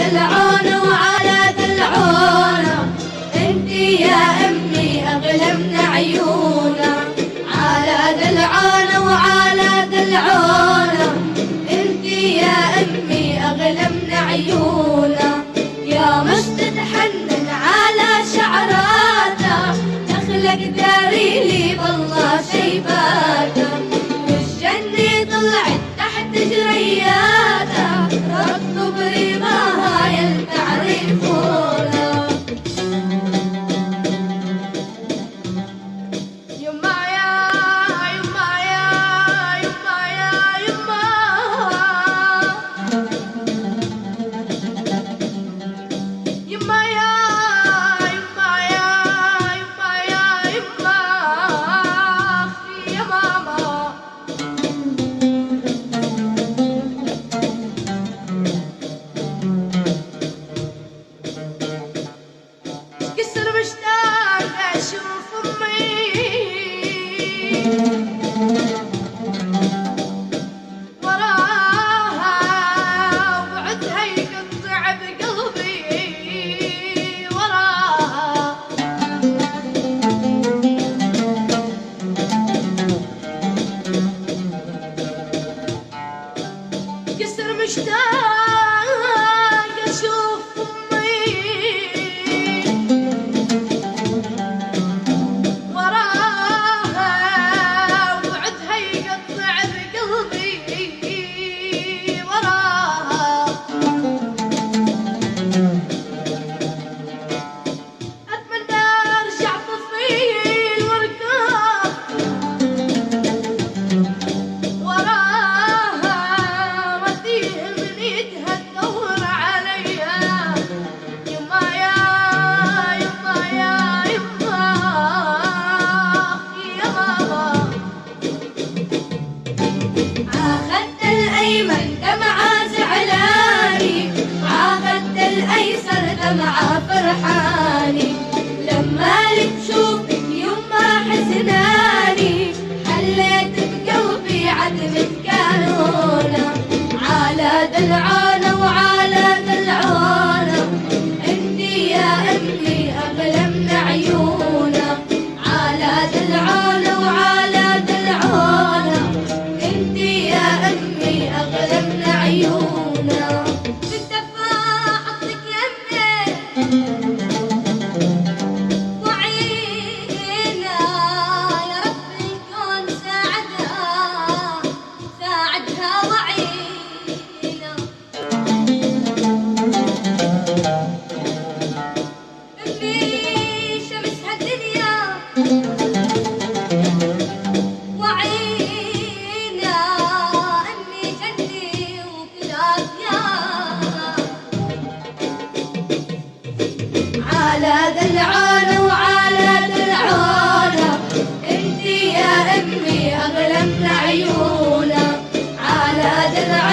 دلعونا وعلى دلعونا، انتي يا امي اغلى من عيونا. على دلعونا وعلى دلعونا، انتي يا امي اغلى من عيونا. يا مش تتحنن على شعراته، دخلك داريلي بالله شيباته، والجنة طلعت تحت جرياته، ركضوا برضاها يا تعرفونا. يما يا يما يا يما يا يما، يما يا يما يا يما يا يما، أختي يا ماما. كسر مشتاق أشوف أمي، وراها وبعدها يقطع بقلبي، وراها كسر مشتاق أشوف أمي، وراها وبعدها يقطع بقلبي، وراها أتمنى أرجع طفيل واركب وراها، وديه من ايدها تدور عليا. يما يا يما يا يما، أختي يا ماما. عاخد الأيمن دمعة زعلاني، عاخد الأيسر دمعة فرحاني، لما لي بشوفك يما حزناني، حليت بقلبي عتمة كانونا. على دلعونا وعلى دلعونا، انتي يا امي اغلى من عيونا. على دلعونا وعلى دلعونا، انتي يا امي اغلى من عيونا. بالدفاع حطك يمي وعينا، يا رب الكون ساعدها ساعدها وعينا. امي شمسها الدنيا وعينا، امي جني وكلابيا. على دلعونا وعلى دلعونا، انتي يا امي اغلى من عيونا. على دلعونا